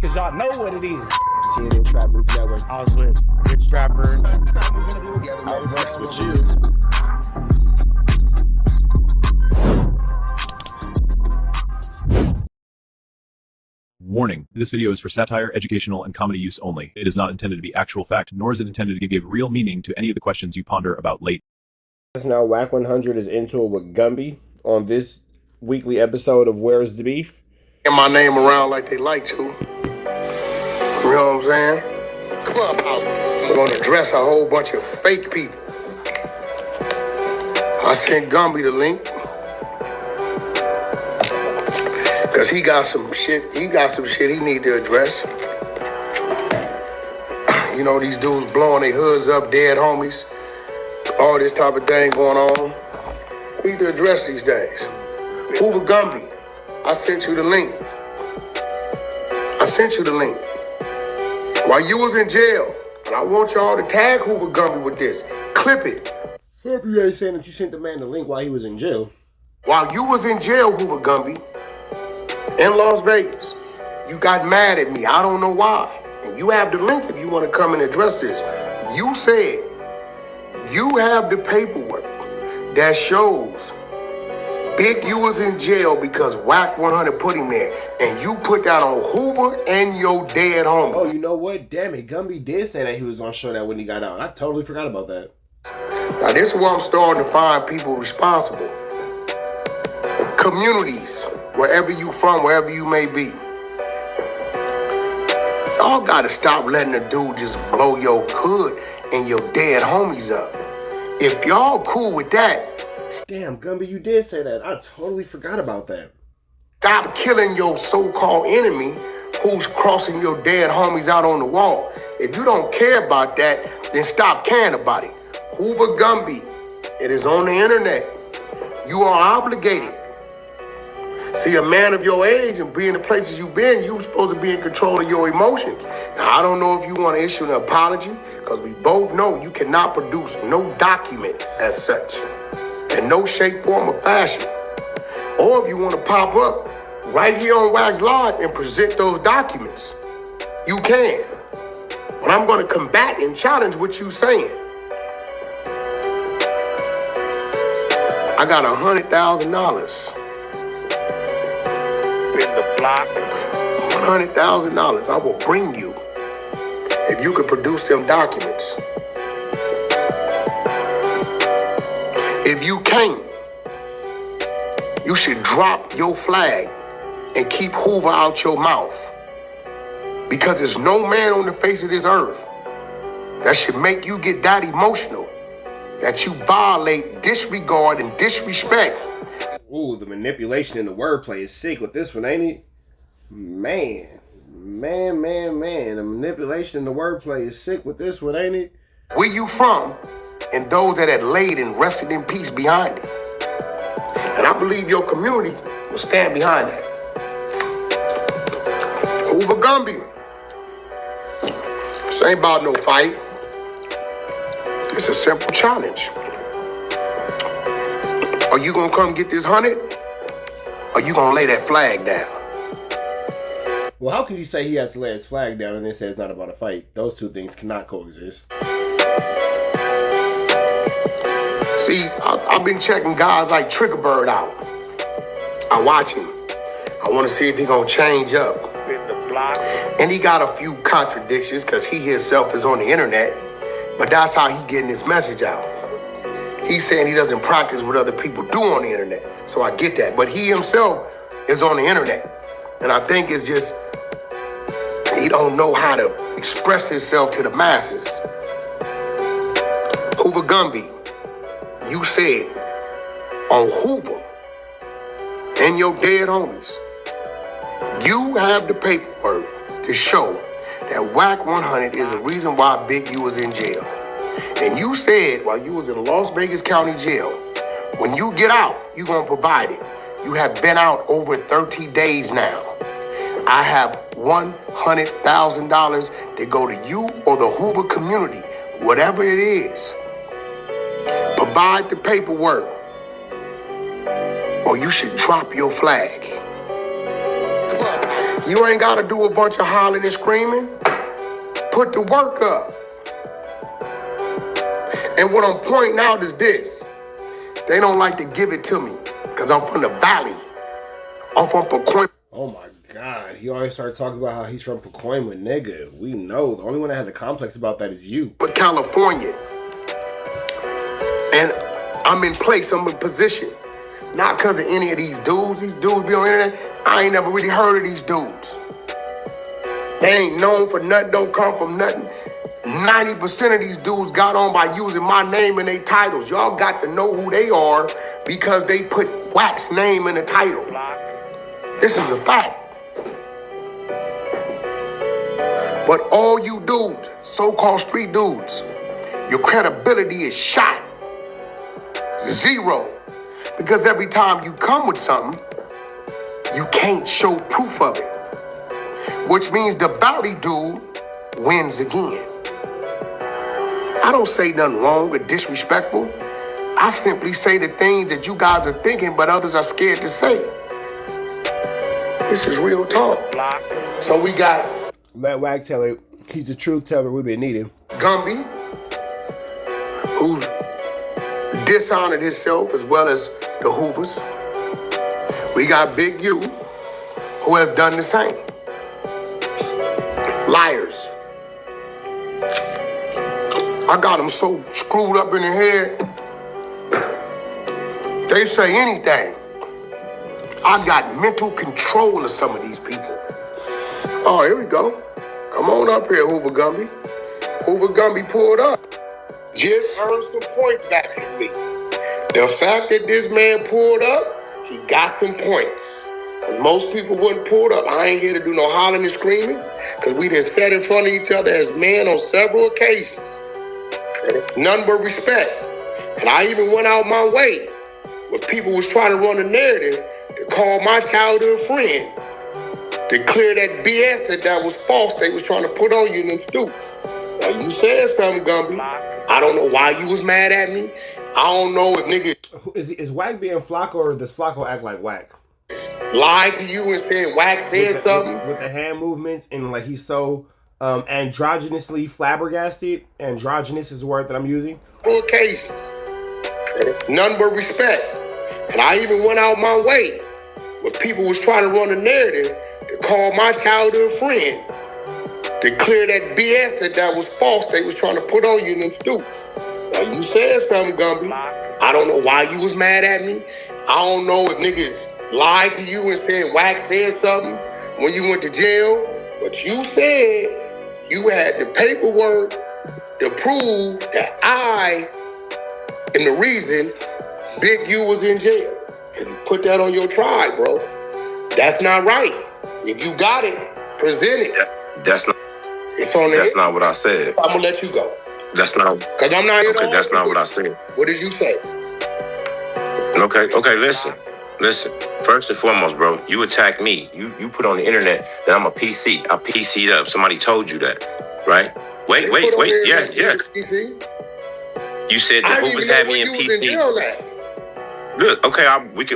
cause y'all know what it is. TNN Trap Movie Network. I was with Rich Trapper. I fucks with you. Warning, this video is for satire, educational, and comedy use only. It is not intended to be actual fact, nor is it intended to give real meaning to any of the questions you ponder about late. Now, WACK100 is into it with Gumby on this weekly episode of Where's the Beef? Get my name around like they like to. You know what I'm saying? Clubhouse. We're gonna address a whole bunch of fake people. I sent Gumby the link. Cause he got some shit he need to address. You know, these dudes blowing their hoods up, dead homies. All this type of thing going on. We need to address these things. Hoover Gumby, I sent you the link. While you was in jail, and I want y'all to tag Hoover Gumby with this. Clip it. I hope you ain't saying that you sent the man the link while he was in jail. While you was in jail, Hoover Gumby, in Las Vegas, you got mad at me. I don't know why. And you have the link if you want to come and address this. You said you have the paperwork that shows Big U was in jail because WACK100 put him there. And you put that on Hoover and your dead homie. Oh, you know what? Damn it. Gumby did say that he was going to show that when he got out. I totally forgot about that. Now, this is where I'm starting to find people responsible. Communities, wherever you from, wherever you may be. Y'all got to stop letting a dude just blow your hood and your dead homies up. If y'all cool with that, damn, Gumby, you did say that. I totally forgot about that. stop killing your so-called enemy who's crossing your dead homies out on the wall. If you don't care about that, then stop caring about it. Hoover Gumby, it is on the internet. You are obligated. See, a man of your age and being the places you've been, you're supposed to be in control of your emotions. Now, I don't know if you want to issue an apology, because we both know you cannot produce no document as such, in no shape, form, or fashion. Or if you want to pop up right here on Wax Live and present those documents, you can. But I'm going to combat and challenge what you're saying. I got $100,000. $100,000 I will bring you if you could produce them documents. If you can't, you should drop your flag and keep Hoover out your mouth. Because there's no man on the face of this earth that should make you get that emotional, that you violate, disregard, and disrespect. Ooh, the manipulation in the wordplay is sick with this one, ain't it? Man. The manipulation in the wordplay is sick with this one, ain't it? Where you from, and those that had laid and rested in peace behind it. And I believe your community will stand behind that. Hoover Gumby. This ain't about no fight. It's a simple challenge. Are you gonna come get this 100? Or you gonna lay that flag down? Well, how can you say he has to lay his flag down and then say it's not about a fight? Those two things cannot coexist. See, I've been checking guys like Triggerbird out. I watch him. I want to see if he gonna change up. And he got a few contradictions because he himself is on the internet, but that's how he getting his message out. He's saying he doesn't practice what other people do on the internet, so I get that. But he himself is on the internet, and I think it's just he don't know how to express himself to the masses. Hoover Gumby, you said on Hoover and your dead homies, you have the paperwork to show that WACK100 is the reason why Big U was in jail. And you said while you was in Las Vegas County Jail, when you get out, you're gonna provide it. You have been out over 30 days now. I have $100,000 to go to you or the Hoover community, whatever it is. Provide the paperwork, or you should drop your flag. You ain't gotta do a bunch of hollering and screaming. Put the work up. And what I'm pointing out is this. They don't like to give it to me because I'm from the valley. I'm from Pacoima. Oh my God. He always started talking about how he's from Pacoima, nigga. We know. The only one that has a complex about that is you. California. And I'm in place, I'm in position. Not because of any of these dudes. These dudes be on the internet. I ain't never really heard of these dudes. They ain't known for nothing, don't come from nothing. 90% of these dudes got on by using my name in their titles. Y'all got to know who they are because they put WAC's name in the title. This is a fact. But all you dudes, so-called street dudes, your credibility is shot. Zero. Because every time you come with something, you can't show proof of it. Which means the valley dude wins again. I don't say nothing wrong or disrespectful. I simply say the things that you guys are thinking, but others are scared to say. This is real talk. So we got... Let WAC tell it. He's the truth teller we've been needing. Gumby, who's dishonored himself as well as the Hoovers. We got Big U, who have done the same. Liars. I got them so screwed up in the head, they say anything. I got mental control of some of these people. Oh, here we go. Come on up here, Hoover Gumby. Hoover Gumby pulled up. Just earned some points back from me. The fact that this man pulled up, he got some points. Because most people wouldn't pull up. I ain't here to do no hollering and screaming, because we done sat in front of each other as men on several occasions. And it's none but respect. And I even went out my way when people was trying to run a narrative to call my childhood friend to clear that BS that was false they was trying to put on you in them stoops. Now you said something, Gumby. I don't know why you was mad at me. I don't know if niggas... Is WAC being Flocko, or does Flocko act like WAC? Lied to you and said WAC said something? With the hand movements, and like he's so androgynously flabbergasted. Androgynous is the word that I'm using. For occasions. None but respect. And I even went out my way when people was trying to run a narrative to call my childhood friend to clear that BS that was false they was trying to put on you in them stoops. Now you said something, Gumby. I don't know why you was mad at me. I don't know if niggas lied to you and said WAC said something when you went to jail. But you said you had the paperwork to prove that I am the reason Big U was in jail. And you put that on your tribe, bro. That's not right. If you got it, present it. That's not. It's on there. That's not what I said. I'm gonna let you go. That's not. Cause I'm not here. Okay, that's not what I said. What did you say? Okay, listen. First and foremost, bro, you attacked me. You put on the internet that I'm a PC. I PC'd up. Somebody told you that, right? Wait. Yes. You said the Hoovers had me in PC. Look, okay,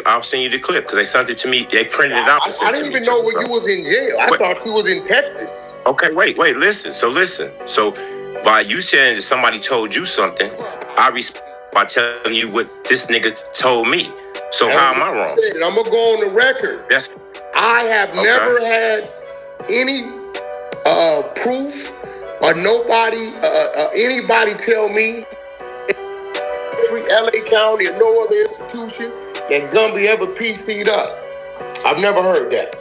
I'll send you the clip because they sent it to me. They printed it out. I didn't even know where you was in jail. I thought you was in Texas. Okay, wait, listen. So by you saying that somebody told you something, I respect by telling you what this nigga told me. So how am I wrong? I'm gonna go on the record. I have never had any proof or anybody tell me LA County or no other institution that Gumby ever PC'd up. I've never heard that.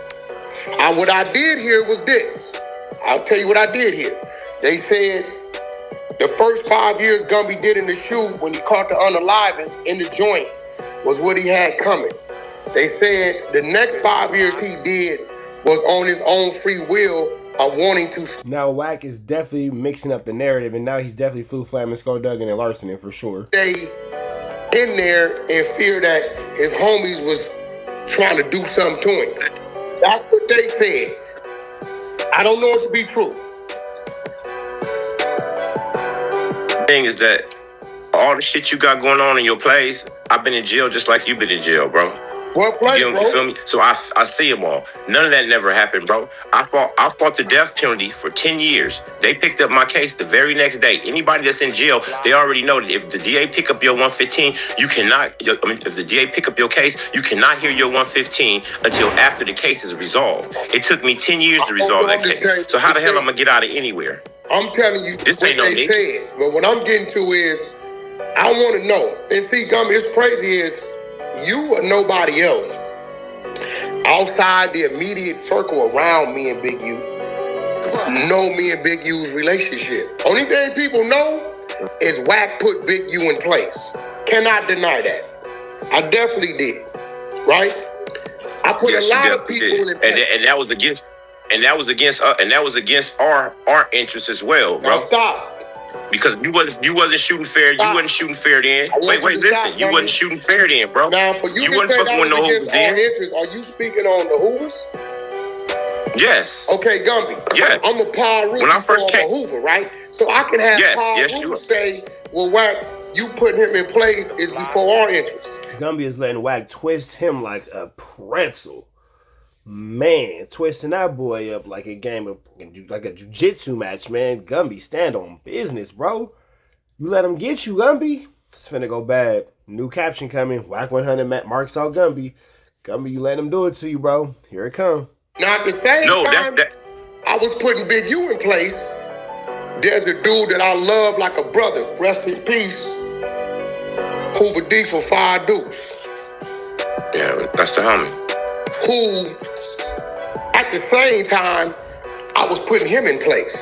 What I did hear was this. I'll tell you what I did hear. They said the first 5 years Gumby did in the shoot when he caught the unaliving in the joint was what he had coming. They said the next 5 years he did was on his own free will of wanting to. Now WAC is definitely mixing up the narrative, and now he's definitely Flu Flamin, Skullduggan, and Larsoning for sure. Stay in there and fear that his homies was trying to do something to him. That's what they said. I don't know it to be true. The thing is that all the shit you got going on in your place, I've been in jail just like you've been in jail, bro. What place, You bro? feel me? So I see them all. None of that never happened, bro. I fought the death penalty for 10 years. They picked up my case the very next day. Anybody that's in jail, they already know that if the DA pick up your 115, you cannot. I mean, if the DA pick up your case, you cannot hear your 115 until after the case is resolved. It took me 10 years to resolve that case. So how the hell I'm gonna get out of anywhere? I'm telling you This what ain't no they nigga. said. But what I'm getting to is, I want to know. And see, Gumby, it's crazy is you or nobody else outside the immediate circle around me and Big U know me and Big U's relationship. Only thing people know is WACK put Big U in place. Cannot deny that. I definitely did. Right? I put Yes, a you lot of definitely people did. in place. And that was against our interests as well, bro. Now stop. Because you wasn't shooting fair. Stop. You wasn't shooting fair then. Wait, you to listen. stop, You Gumby. wasn't shooting fair then, bro. Now, for you to wasn't say fucking that with was no against Hoovers our then. interests, are you speaking on the Hoovers? Yes. Okay, Gumby. Yes. I'm a Paul Roof When I before first I'm came- a Hoover, right? So I can have Yes, Paul yes, you Roof are. say, well, WACK, you putting him in place is before our interests. Gumby is letting WACK twist him like a pretzel. Man, twisting that boy up like a game of, like a jiu-jitsu match, man. Gumby, stand on business, bro. You let him get you, Gumby. It's finna go bad. New caption coming. WACK100 marks out Gumby. Gumby, you let him do it to you, bro. Here it come. Now, at the same No, time, I was putting Big U in place. There's a dude that I love like a brother. Rest in peace. Hoover D for 5 Dukes. Yeah, that's the homie. Who, at the same time, I was putting him in place.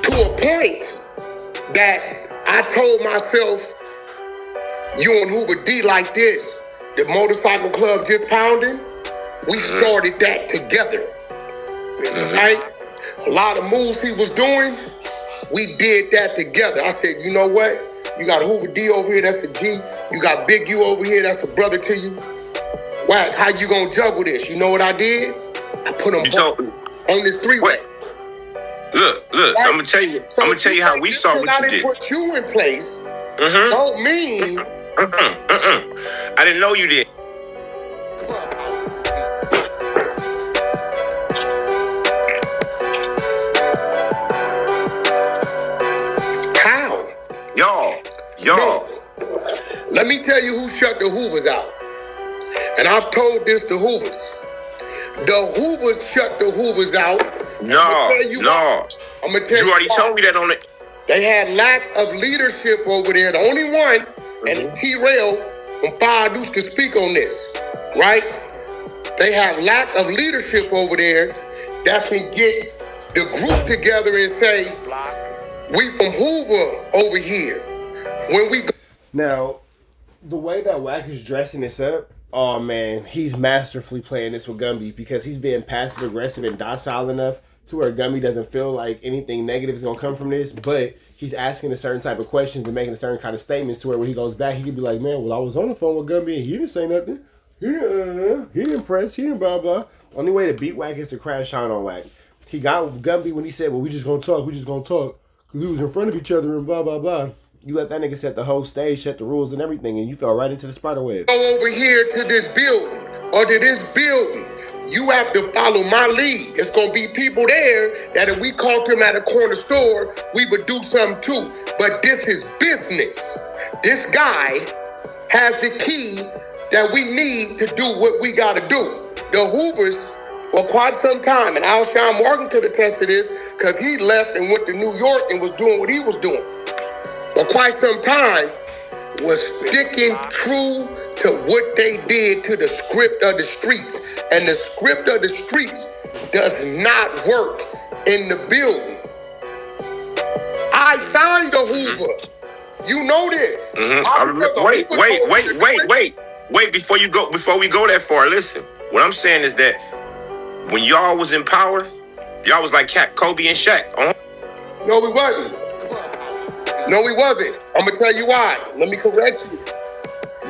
To a point that I told myself, you and Hoover D like this. The motorcycle club just pounding. We started that together. Right? A lot of moves he was doing, we did that together. I said, you know what? You got Hoover D over here, that's a G. You got Big U over here, that's a brother to you. WACK, how you gonna juggle this? You know what I did? I put them on this 3-way. Look, right? I'm gonna tell you. So I'm gonna tell you how we saw what you did. I didn't put you in place. Don't mean. I didn't know you did. How? Y'all. No. Let me tell you who shut the Hoovers out. And I've told this to Hoovers. The Hoovers shut the Hoovers out. No. I'm gonna tell you. You already told me that on it. They had lack of leadership over there. The only one, and T-Rail from 5 Deuce to speak on this, right? They have lack of leadership over there that can get the group together and say, we from Hoover over here. When we go. Now, the way that WACK is dressing this up, oh man, he's masterfully playing this with Gumby because he's being passive aggressive and docile enough to where Gumby doesn't feel like anything negative is gonna come from this, but he's asking a certain type of questions and making a certain kind of statements to where when he goes back, he could be like, man, well, I was on the phone with Gumby and he didn't say nothing. He didn't press, he didn't blah blah. Only way to beat WACK is to crash out on WACK. He got Gumby when he said, well, we just gonna talk, because we was in front of each other and blah blah blah. You let that nigga set the whole stage, set the rules and everything, and you fell right into the spider web. Go over here to this building or to this building. You have to follow my lead. It's gonna be people there that if we caught them at a corner store, we would do something too. But this is business. This guy has the key that we need to do what we gotta do. The Hoovers, for quite some time, and Alshon Morgan could attest to this, because he left and went to New York and was doing what he was doing. For quite some time, was sticking true to what they did to the script of the streets. And the script of the streets does not work in the building. I signed a Hoover. You know this. Wait, before we go that far, listen. What I'm saying is that when y'all was in power, y'all was like Kobe and Shaq. No, we wasn't. No, we wasn't. I'm gonna tell you why. Let me correct you.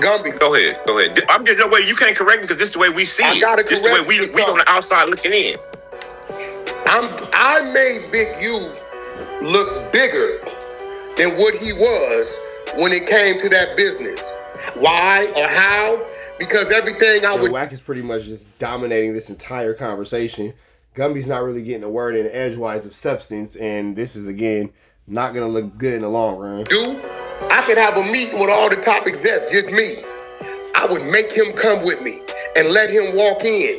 Gumby. Go ahead. I'm just no way you can't correct me because this is the way we see it. This is the way we on the outside looking in. I made Big U look bigger than what he was when it came to that business. Why or how? because everything I would... Wack is pretty much just dominating this entire conversation. Gumby's not really getting a word in edgewise of substance, and this is, again, not going to look good in the long run. I could have a meeting with all the top execs, just me. I would make him come with me and let him walk in.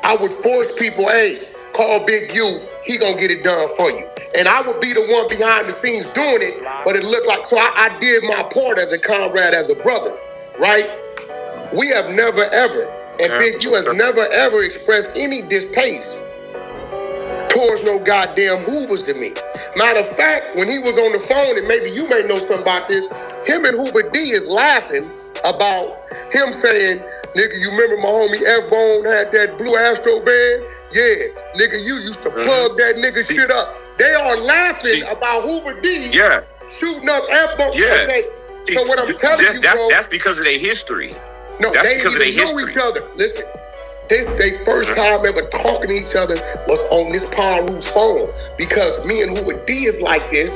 I would force people, hey, call Big U, he gonna get it done for you. And I would be the one behind the scenes doing it, but it looked like, so I did my part as a comrade, as a brother, right? We have never ever, and Big U has never ever expressed any distaste towards no goddamn Hoovers to me. Matter of fact, when he was on the phone, and maybe you may know something about this, him and Hoover D is laughing about him saying, nigga, you remember my homie F-Bone had that blue Astro van? Yeah, nigga, you used to plug that nigga shit up. They are laughing about Hoover D shooting up F-Bone. Yeah. Okay, so what I'm telling you, bro. That's because of their history. No, that's they because didn't of their know history. each other. Listen, they first time ever talking to each other was on this Paul Root's phone, because me and Hoover D is like this,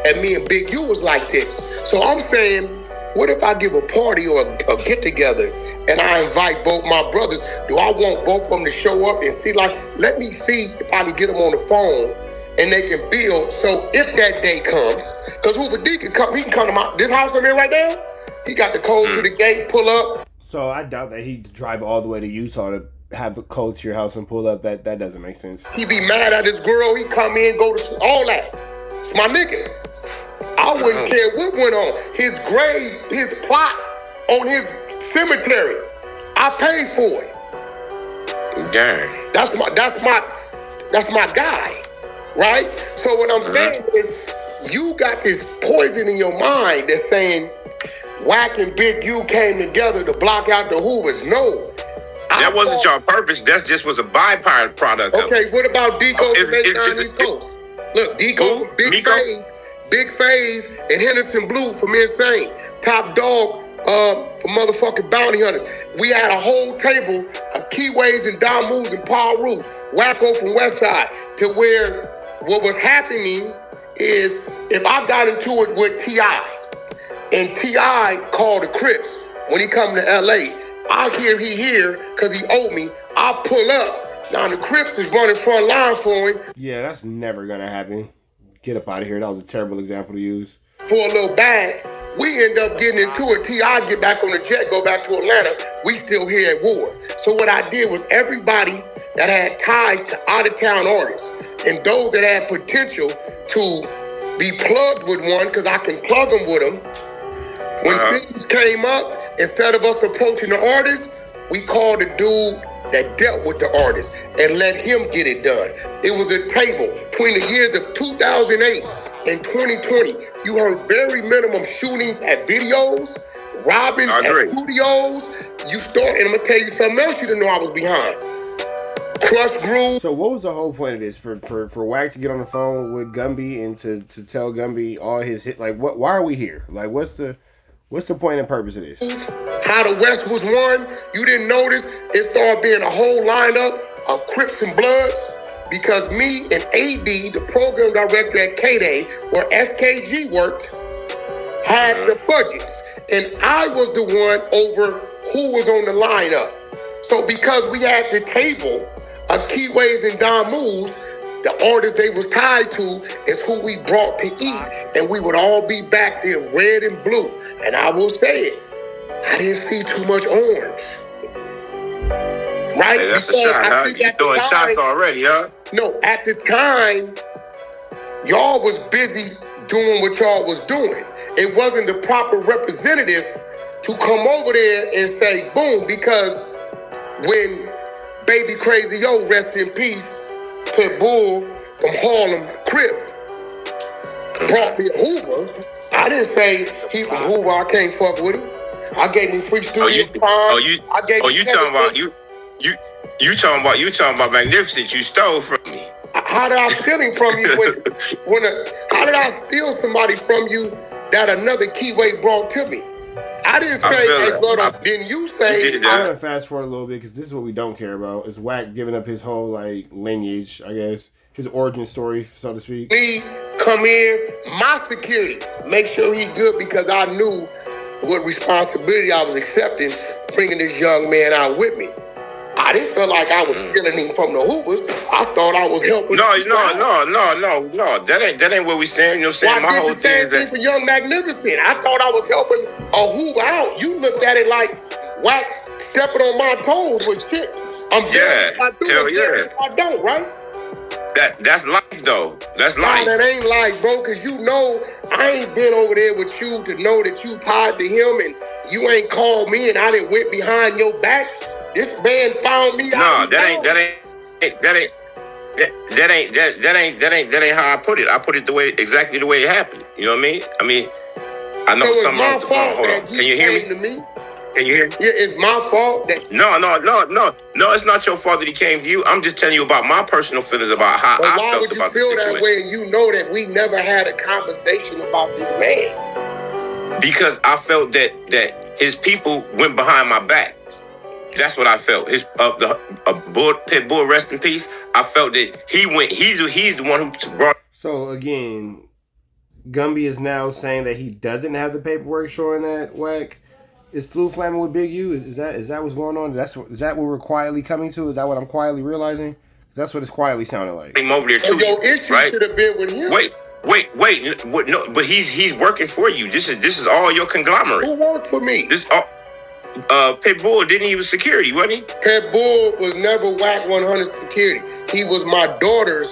and me and Big U was like this. So I'm saying, what if I give a party or a get together and I invite both my brothers? Do I want both of them to show up and see, like, let me see if I can get them on the phone and they can build. So if that day comes, because Hoover D can come, he can come to this house I'm in right now. He got the code to the gate, pull up. So I doubt that he'd drive all the way to Utah to have the code to your house and pull up. That doesn't make sense. He be mad at his girl. He come in, go to all that. It's my nigga. I wouldn't care what went on. His grave, his plot on his cemetery, I paid for it. Damn. That's my guy, right? So what I'm saying is, you got this poison in your mind that's saying Wack and Big U came together to block out the Hoovers. No. That wasn't your purpose. That just was a byproduct of it. Okay, what about Deco from 89 East Coast? Look, Deco from Big Phase, and Henderson Blue from Insane. Top Dog for motherfucking Bounty Hunters. We had a whole table of Keyways and Don Moves and Paul Root, Wacko from Westside, to where what was happening is, if I got into it with T.I., and T.I. called the Crips when he come to L.A., I hear he here because he owed me. I pull up. Now the Crips is running front line for him. Yeah, that's never going to happen. Get up out of here. That was a terrible example to use. For a little bag, we end up getting into it. T.I. get back on the jet, go back to Atlanta. We still here at war. So what I did was, everybody that had ties to out-of-town artists and those that had potential to be plugged with one, because I can plug them with them. When things came up, instead of us approaching the artist, we called the dude that dealt with the artist and let him get it done. It was a table between the years of 2008 and 2020. You heard very minimum shootings at videos, robbings at studios. You start, and I'm gonna tell you something else you didn't know I was behind. Crush Groove. So what was the whole point of this? For Wack to get on the phone with Gumby and to tell Gumby all his hit? Like, what? Why are we here? Like, what's the point and purpose of this? How the West was won, you didn't notice. It started being a whole lineup of Crips and Bloods, because me and AD, the program director at K-Day, where SKG worked, had the budgets. And I was the one over who was on the lineup. So because we had the table of Keyways and Don Moves, the artists they was tied to is who we brought to eat. And we would all be back there red and blue. And I will say it, I didn't see too much orange. Right? Hey, that's a shot, huh? You throwing shots already, huh? No, at the time, y'all was busy doing what y'all was doing. It wasn't the proper representative to come over there and say, boom, because when Baby Crazy Yo, rest in peace, Pitbull from Harlem Crip brought me a Hoover, I didn't say he from Hoover, I can't fuck with him. I gave him free studio time. You talking about Magnificent you stole from me. How did I steal him from you how did I steal somebody from you that another Keyway brought to me? I didn't say, hey, brother, didn't you say... I'm going to fast forward a little bit, because this is what we don't care about, is Wack giving up his whole, like, lineage, I guess. His origin story, so to speak. Me, come in, my security, make sure he's good, because I knew what responsibility I was accepting bringing this young man out with me. I didn't feel like I was stealing him from the Hoovers. I thought I was helping. No. That ain't what we saying. You know what I'm saying? My whole thing is that for Young Magnificent. I thought I was helping a Hoover out. You looked at it like Wack stepping on my toes with shit. I'm dead if I do it, if I don't, right? That's life though. That's life. No, that ain't life, bro, because you know I ain't been over there with you to know that you tied to him and you ain't called me and I didn't went behind your back. This man found me. No, that ain't how I put it. I put it exactly the way it happened. You know what I mean? I know so something else. Hold on. Can you hear me? Can you hear me? Yeah, it's my fault. No, it's not your fault that he came to you. I'm just telling you about my personal feelings about how I felt about the situation. Why would you feel that way and you know that we never had a conversation about this man? Because I felt that his people went behind my back. That's what I felt. His Pit Bull, rest in peace. I felt that he went. He's the one who brought. So again, Gumby is now saying that he doesn't have the paperwork showing that Wack is flu flamming with Big U. Is that what's going on? Is that what we're quietly coming to? Is that what I'm quietly realizing? That's what it's quietly sounding like. Came over there too. Your issue right? should have been with him. Wait. No, but he's working for you. This is all your conglomerate. Who worked for me? This all. Pit Bull didn't he was security, wasn't he? Pit Bull was never WACK100 security. He was my daughter's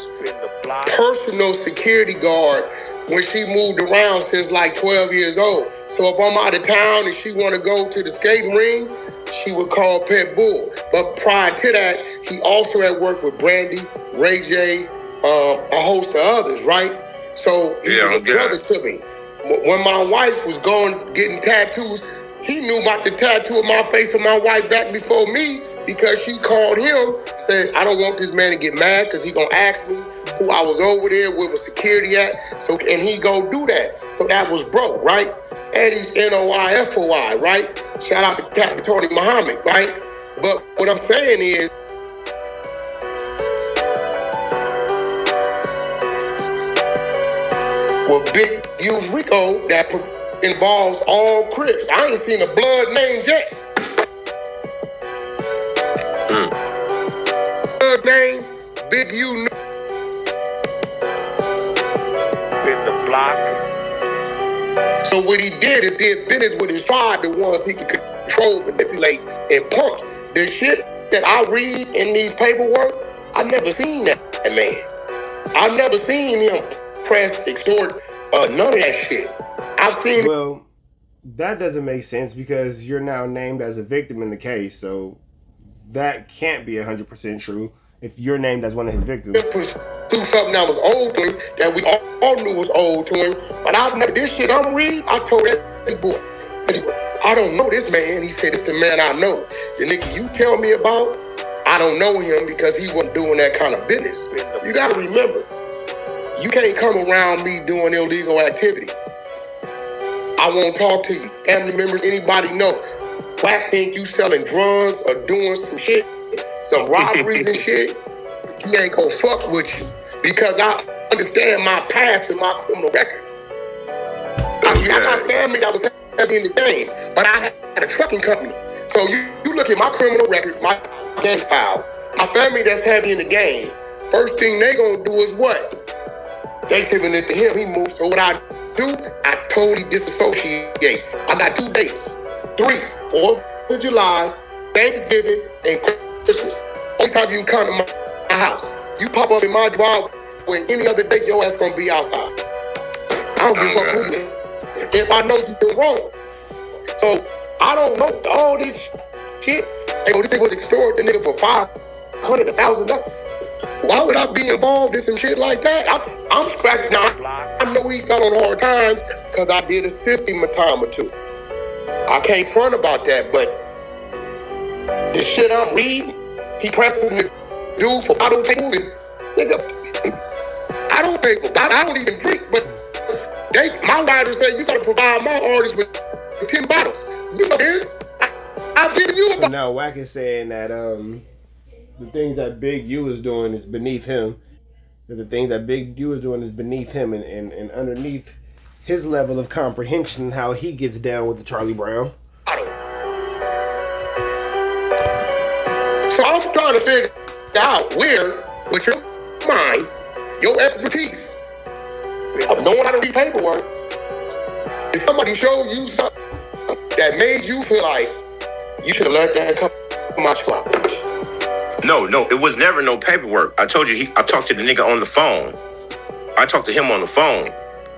personal security guard when she moved around since like 12 years old. So if I'm out of town and she want to go to the skating ring, she would call Pit Bull. But prior to that, he also had worked with Brandy, Ray J, a host of others, right? So he was a brother to me. When my wife was getting tattoos, he knew about the tattoo of my face of my wife back before me because she called him, said, I don't want this man to get mad because he gonna ask me who I was over there, where was security at, so and he go do that. So that was bro, right? And he's NOIFOI, right? Shout out to Captain Tony Muhammad, right? But what I'm saying is, well, Big U's Rico, that involves all Crips. I ain't seen a blood name yet. Blood name, Big U. With the block. So what he did is did business with his tribe, the ones he could control, manipulate, and punk. The shit that I read in these paperwork, I never seen that man. I never seen him press, extort, none of that shit. I've seen. Well, that doesn't make sense because you're now named as a victim in the case, so that can't be 100% true if you're named as one of his victims. Do something that was old to him, that we all knew was old to him, but I've never, this shit I'm reading, I told that boy, I don't know this man. He said, it's the man I know. The nigga you tell me about, I don't know him because he wasn't doing that kind of business. You gotta remember, you can't come around me doing illegal activity. I won't talk to you. Family members, anybody know. Wack think you selling drugs or doing some shit, some robberies and shit. He ain't gonna fuck with you because I understand my past and my criminal record. I got family that was heavy in the game, but I had a trucking company. So you look at my criminal record, my gang file, my family that's heavy in the game. First thing they gonna do is what? They giving it to him. He moves. So what I do, I totally disassociate. I got 2 dates. 3, 4th of July, Thanksgiving, and Christmas. Only time you can come to my house. You pop up in my driveway any other day, your ass gonna be outside. I don't give a fuck who you is. If I know you did wrong. So I don't know all this shit. Hey, this nigga was extorted the nigga for $500, $1,000. Why would I be involved in some shit like that? I'm scratching now. I know he fell on hard times because I did assist him a time or two. I can't front about that, but the shit I'm reading, he pressing the dude for bottle tables and nigga, I don't pay for bottle. I don't even drink, but my writers say you gotta provide my artists with 10 bottles. You know this? I've given you a bottle. So now Wack is saying that the things that Big U is doing is beneath him. That the things that Big U is doing is beneath him and underneath his level of comprehension, how he gets down with the Charlie Brown. So I'm trying to figure out where, with your mind, your expertise of knowing how to read paperwork, did somebody show you something that made you feel like you should have let that come out your mouth? No, it was never no paperwork. I told you, I talked to the nigga on the phone. I talked to him on the phone.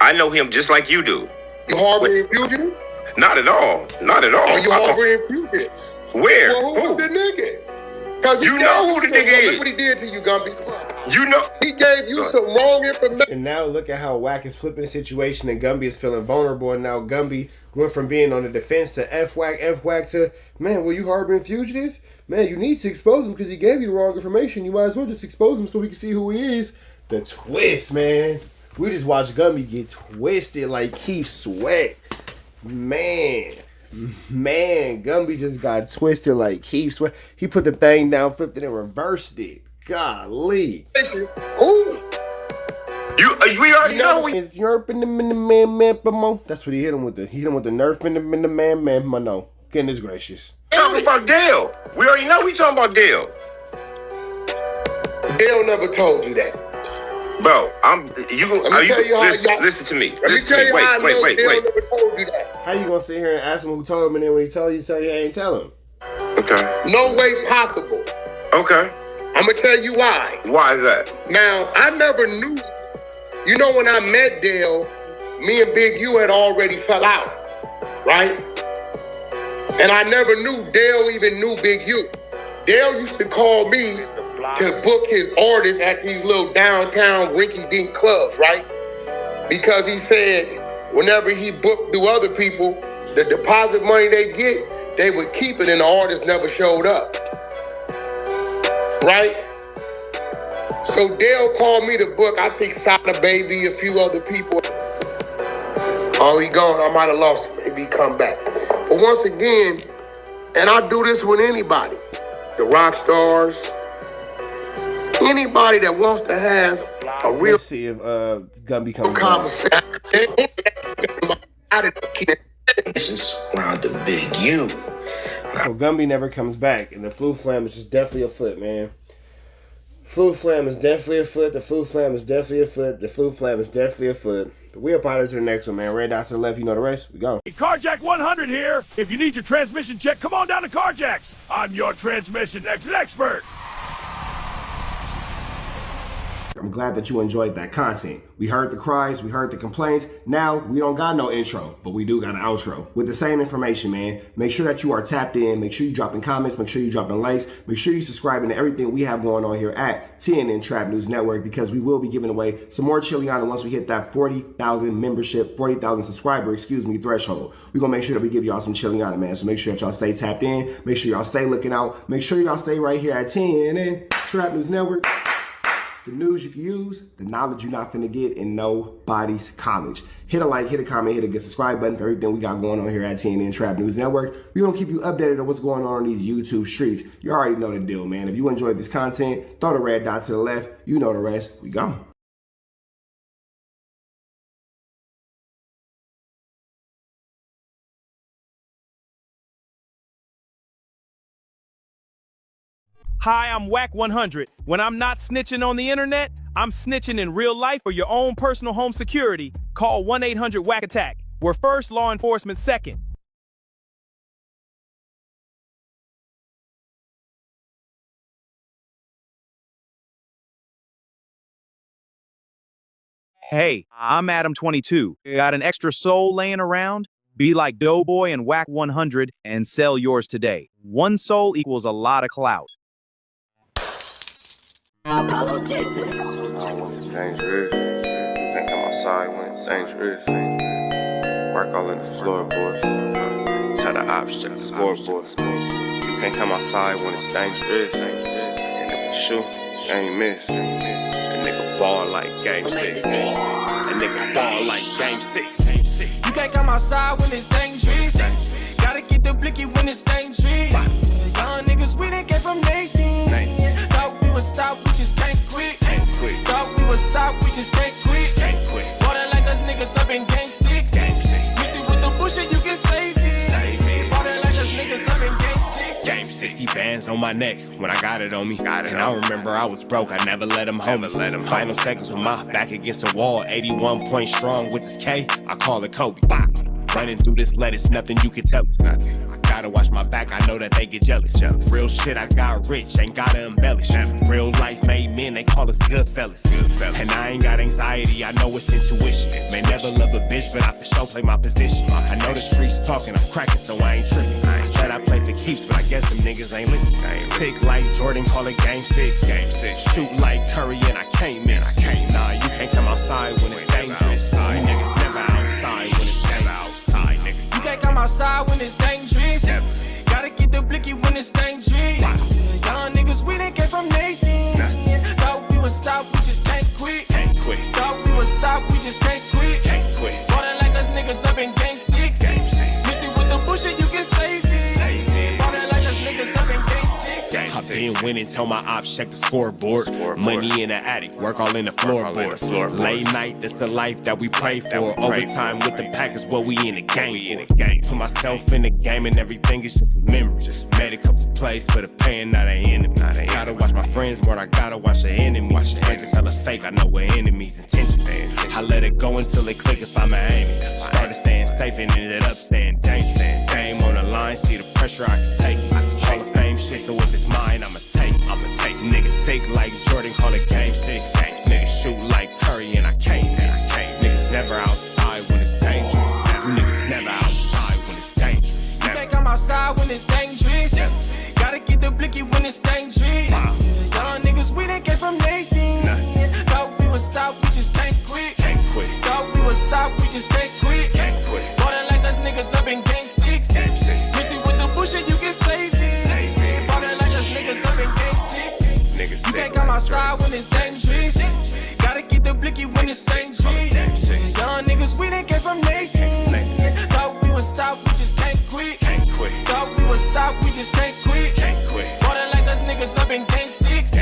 I know him just like you do. You harboring fugitives? Not at all. Not at all. Are you harboring fugitives? Where? Well, who was the nigga? Because you know who the nigga is. Look what he did to you, Gumby. You know. He gave you some wrong information. And now look at how Wack is flipping the situation, and Gumby is feeling vulnerable. And now Gumby went from being on the defense to F-Wack to, man, well, you harboring fugitives? Man, you need to expose him because he gave you the wrong information. You might as well just expose him so we can see who he is. The twist, man. We just watched Gumby get twisted like Keith Sweat. Man, Gumby just got twisted like Keith Sweat. He put the thing down, flipped it, and reversed it. Golly. Ooh. We already know. That's what he hit him with. He hit him with the nerf in the man. No, goodness gracious. Talking about Dale. We already know we talking about Dale. Dale never told you that. Bro, listen to me. Let me tell you how I know Wait. Dale never told you that. How you gonna sit here and ask him who told him, and then when he tell you he ain't tell him? Okay. No way possible. Okay. I'm gonna tell you why. Why is that? Now, I never knew. You know, when I met Dale, me and Big U had already fell out, right? And I never knew Dale even knew Big U. Dale used to call me to book his artists at these little downtown rinky-dink clubs, right? Because he said whenever he booked through other people, the deposit money they get, they would keep it and the artist never showed up, right? So Dale called me to book, I think Sada Baby, a few other people. Oh, he gone, I might have lost him, maybe he come back. But once again, and I do this with anybody, the rock stars, anybody that wants to have a real Let's see if Gumby comes conversation around the Big U. So Gumby never comes back, and the flu flam is just definitely afoot, man. Flu flam is definitely afoot. The flu flam is definitely afoot. The flu flam is definitely afoot. But we up out to the next one, man. Red dots to the left, you know the rest. We go. CarJack100 here. If you need your transmission check, come on down to CarJack's. I'm your transmission expert. I'm glad that you enjoyed that content. We heard the cries, we heard the complaints. Now, we don't got no intro, but we do got an outro. With the same information, man. Make sure that you are tapped in. Make sure you dropping comments. Make sure you dropping likes. Make sure you subscribing to everything we have going on here at TNN Trap News Network, because we will be giving away some more Chiliana once we hit that 40,000 membership, 40,000 subscriber, threshold. We're going to make sure that we give y'all some Chiliana, man. So make sure that y'all stay tapped in. Make sure y'all stay looking out. Make sure y'all stay right here at TNN Trap News Network. The news you can use, the knowledge you're not finna get in nobody's college. Hit a like, hit a comment, hit a good subscribe button for everything we got going on here at TNN Trap News Network. We're gonna keep you updated on what's going on these YouTube streets. You already know the deal, man. If you enjoyed this content, throw the red dot to the left. You know the rest. We go. Hi, I'm WACK100. When I'm not snitching on the internet, I'm snitching in real life. For your own personal home security, call 1-800-WACK-ATTACK. We're first, law enforcement second. Hey, I'm Adam22. Got an extra soul laying around? Be like Doughboy and WACK100 and sell yours today. One soul equals a lot of clout. Apollo Texas. It's dangerous. You can't come outside when it's dangerous. Work all in the floorboards. Tell the ops check the scoreboard. You can't come outside when it's dangerous. And if you shoot, you ain't miss. A nigga ball like game 6. A nigga ball like game 6. You can't come outside when it's dangerous. Gotta get the blicky when it's dangerous. Young niggas, we done came from Nathan. Thought we would stop, we just can't quit. Thought we would stop, we just can't quit. Water like us niggas up in game 6. Mix it with the bush and you can save it. Water like us niggas up in game 6. Game 6, he bands diamonds on my neck when I got it on me. And I remember I was broke, I never let them hold me. Final seconds with my back against the wall, 81 point strong with this K, I call it Kobe. Running through this lettuce, nothing you can tell us. Nothing. Gotta watch my back, I know that they get jealous. Real shit, I got rich, ain't gotta embellish. Real life made men, they call us good fellas. And I ain't got anxiety, I know it's intuition. May never love a bitch, but I for sure play my position. I know the streets talking, I'm cracking, so I ain't tripping. I said I play for keeps, but I guess them niggas ain't listening. Sick like Jordan, call it game 6. Shoot like Curry, and I can't miss. Nah, you can't come outside when it's dangerous. You niggas never outside when it's outside, niggas. You can't come outside when it's dangerous. Gotta get the blicky when it's dangerous. Young niggas, we didn't get from Nathan. Thought we would stop, we just can't quit. Thought we would stop, we just can't quit. Ballin' like us niggas up in game 6. Missing with the bullshit, you can save it. Ballin' like us niggas up in game 6. I've been winning, tell my ops check the scoreboard. Money in the attic, work all in the floorboard. Late night, that's the life that we pray for. Overtime with the pack is what we in the game for. Put myself in the game and everything is just a memory. Made a couple plays for the pain, not an enemy. Gotta watch my friends more, I gotta watch the enemies. Fake is hella fake, I know what enemies' intentions. I let it go until it click if I'm aiming. Started staying safe and ended up staying dangerous. Game on the line, see the pressure I can take. Hall of Fame shit, so if it's mine, I'ma take. Niggas sick like Jordan, call it game 6. Niggas shoot like Curry and I can't miss. Niggas never outside when it's dangerous. Niggas never outside when it's dangerous. You can't come outside when it's dangerous. Gotta get the blicky when it's dangerous. Young niggas, we didn't get from Nathan. Thought we would stop, we just can't quit. Thought we would stop, we just can't quit. Ballin' like us niggas up in game 6. Missing with the bullshit, you can save it. Ballin' like us niggas up in game 6. You can't come outside when it's dangerous. Gotta get the blicky when it's dangerous. Young niggas, we didn't get from Nathan. Thought we would stop, we just can't quit. Thought we would stop, we just can't quit. Ballin' like us niggas up in game 6.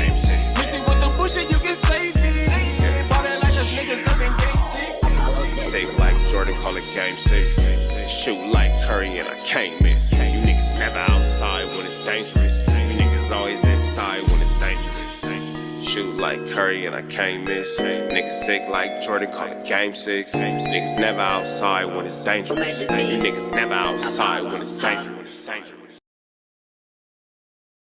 Missing with the bullshit, you can save it. Ballin' like us niggas up in game 6. Safe like Jordan, call it game 6. Shoot like Curry and I can't miss. You niggas never outside when it's dangerous. You niggas always inside when it's dangerous. Shoot like Curry and I can't miss. Niggas sick like Jordan, call it game 6. Niggas never outside when it's dangerous. You niggas never outside when it's dangerous.